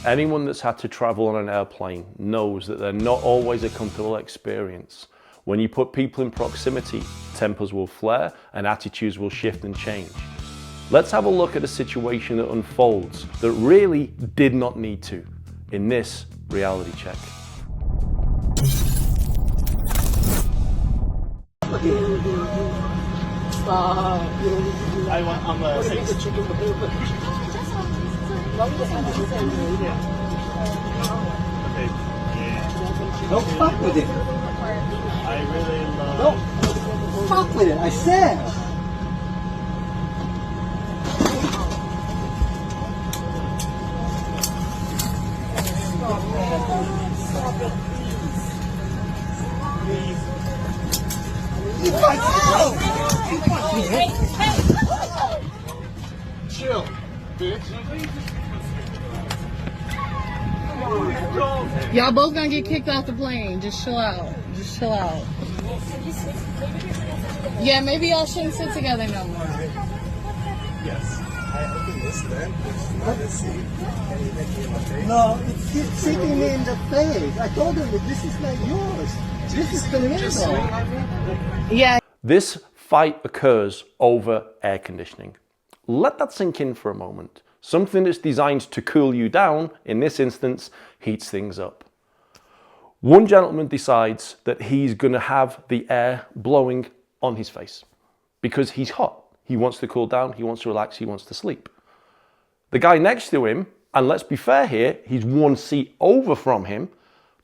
Anyone that's had to travel on an airplane knows that they're not always a comfortable experience. When you put people in proximity, tempers will flare and attitudes will shift and change. Let's have a look at a situation that unfolds that really did not need to in this reality check. I want on the six. Okay. Yeah. Don't fuck with it. I really love. Don't fuck with it. I said. Chill, bitch. Y'all both gonna get kicked off the plane. Just chill out. Just chill out. Yeah, maybe y'all shouldn't sit together no more. Yes. I opened this then. This seat. And you make me in my face. No, it's hitting me in the face. I told him that this is not yours. This is criminal. Yeah. This fight occurs over air conditioning. Let that sink in for a moment. Something that's designed to cool you down, in this instance, heats things up. One gentleman decides that he's going to have the air blowing on his face because he's hot. He wants to cool down, he wants to relax, he wants to sleep. The guy next to him, and let's be fair here, he's one seat over from him,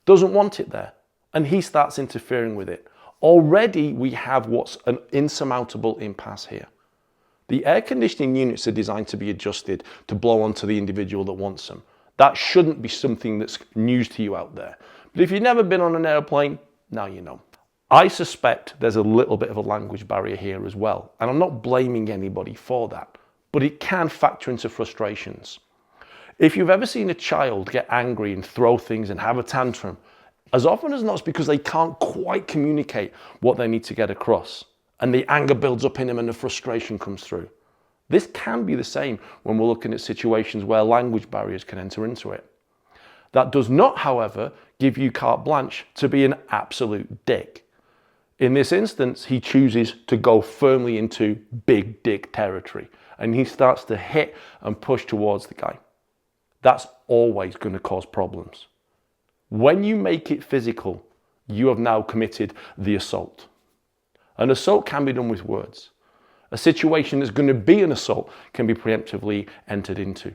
doesn't want it there, and he starts interfering with it. Already we have what's an insurmountable impasse here. The air conditioning units are designed to be adjusted to blow onto the individual that wants them. That shouldn't be something that's news to you out there. But if you've never been on an airplane, now you know. I suspect there's a little bit of a language barrier here as well, and I'm not blaming anybody for that, but it can factor into frustrations. If you've ever seen a child get angry and throw things and have a tantrum, as often as not it's because they can't quite communicate what they need to get across, and the anger builds up in them and the frustration comes through. This can be the same when we're looking at situations where language barriers can enter into it. That does not, however, give you carte blanche to be an absolute dick. In this instance, he chooses to go firmly into big dick territory, and he starts to hit and push towards the guy. That's always going to cause problems. When you make it physical, you have now committed the assault. An assault can be done with words. A situation that's going to be an assault can be preemptively entered into.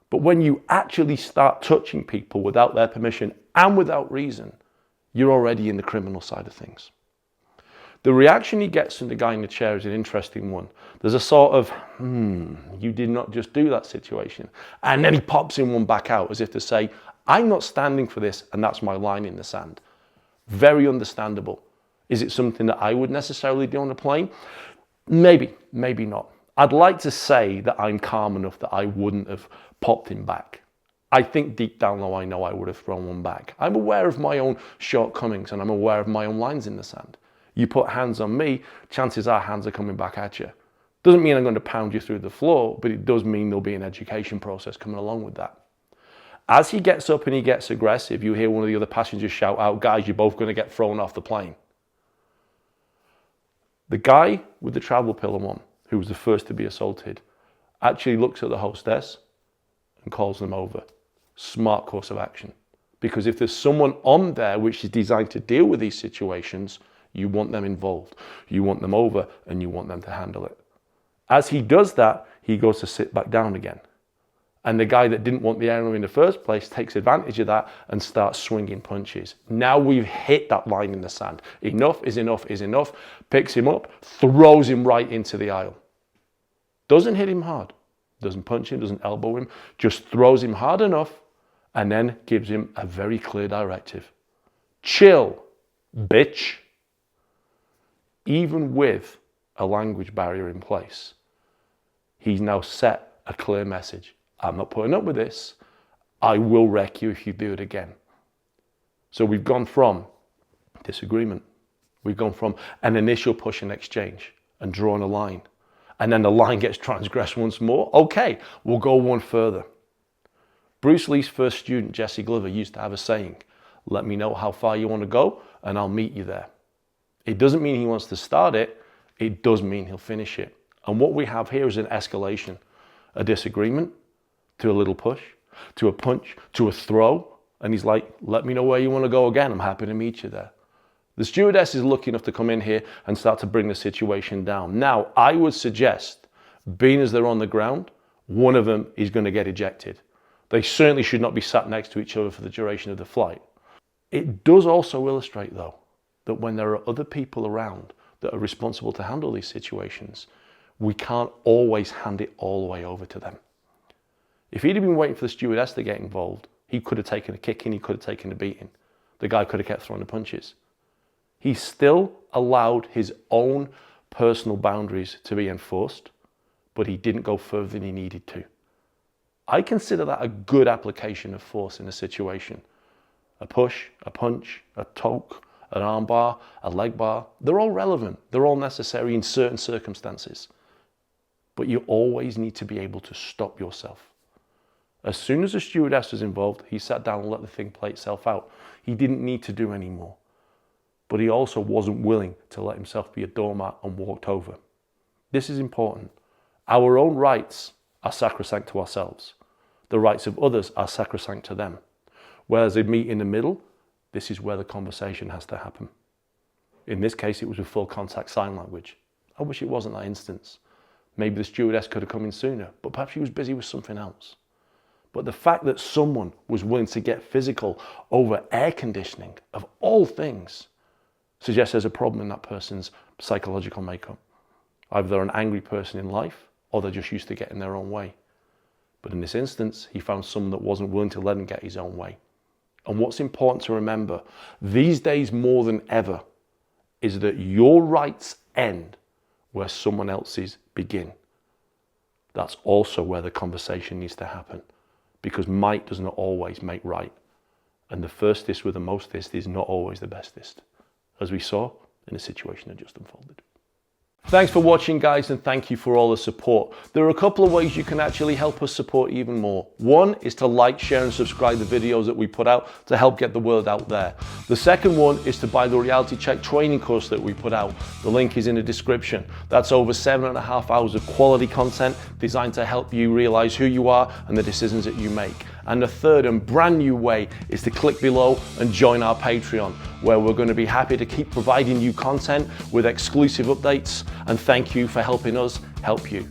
But when you actually start touching people without their permission and without reason, you're already in the criminal side of things. The reaction he gets from the guy in the chair is an interesting one. There's a sort of, you did not just do that situation. And then he pops in one back out as if to say, I'm not standing for this and that's my line in the sand. Very understandable. Is it something that I would necessarily do on a plane? Maybe, maybe not. I'd like to say that I'm calm enough that I wouldn't have popped him back. I think deep down though I know I would have thrown one back. I'm aware of my own shortcomings and I'm aware of my own lines in the sand. You put hands on me, chances are hands are coming back at you. Doesn't mean I'm going to pound you through the floor, but it does mean there'll be an education process coming along with that. As he gets up and he gets aggressive, you hear one of the other passengers shout out, guys, you're both going to get thrown off the plane. The guy with the travel pillow on, who was the first to be assaulted, actually looks at the hostess and calls them over. Smart course of action. Because if there's someone on there which is designed to deal with these situations, you want them involved. You want them over and you want them to handle it. As he does that, he goes to sit back down again. And the guy that didn't want the area in the first place takes advantage of that and starts swinging punches. Now we've hit that line in the sand. Enough is enough is enough. Picks him up, throws him right into the aisle. Doesn't hit him hard. Doesn't punch him, doesn't elbow him. Just throws him hard enough and then gives him a very clear directive. Chill, bitch. Even with a language barrier in place, he's now set a clear message. I'm not putting up with this. I will wreck you if you do it again. So we've gone from disagreement. We've gone from an initial push and exchange and drawn a line. And then the line gets transgressed once more. Okay, we'll go one further. Bruce Lee's first student, Jesse Glover, used to have a saying, "Let me know how far you want to go and I'll meet you there." It doesn't mean he wants to start it, it does mean he'll finish it. And what we have here is an escalation, a disagreement, to a little push, to a punch, to a throw. And he's like, "Let me know where you want to go again, I'm happy to meet you there." The stewardess is lucky enough to come in here and start to bring the situation down. Now, I would suggest, being as they're on the ground, one of them is going to get ejected. They certainly should not be sat next to each other for the duration of the flight. It does also illustrate, though, that when there are other people around that are responsible to handle these situations, we can't always hand it all the way over to them. If he'd have been waiting for the stewardess to get involved, he could have taken a kicking, he could have taken a beating. The guy could have kept throwing the punches. He still allowed his own personal boundaries to be enforced, but he didn't go further than he needed to. I consider that a good application of force in a situation. A push, a punch, a toke, an arm bar, a leg bar, they're all relevant. They're all necessary in certain circumstances. But you always need to be able to stop yourself. As soon as the stewardess was involved, he sat down and let the thing play itself out. He didn't need to do any more. But he also wasn't willing to let himself be a doormat and walked over. This is important. Our own rights are sacrosanct to ourselves. The rights of others are sacrosanct to them. Whereas they meet in the middle, this is where the conversation has to happen. In this case, it was with full contact sign language. I wish it wasn't that instance. Maybe the stewardess could have come in sooner, but perhaps she was busy with something else. But the fact that someone was willing to get physical over air conditioning, of all things, suggests there's a problem in that person's psychological makeup. Either they're an angry person in life, or they're just used to getting their own way. But in this instance, he found someone that wasn't willing to let him get his own way. And what's important to remember, these days more than ever, is that your rights end where someone else's begin. That's also where the conversation needs to happen, because might does not always make right. And the firstest with the mostest is not always the bestest, as we saw in the situation that just unfolded. Thanks for watching, guys, and thank you for all the support. There are a couple of ways you can actually help us support even more. One is to like, share, and subscribe the videos that we put out to help get the word out there. The second one is to buy the reality check training course that we put out. The link is in the description. That's over 7.5 hours of quality content designed to help you realize who you are and the decisions that you make. And the third and brand new way is to click below and join our Patreon, where we're going to be happy to keep providing you content with exclusive updates. And thank you for helping us help you.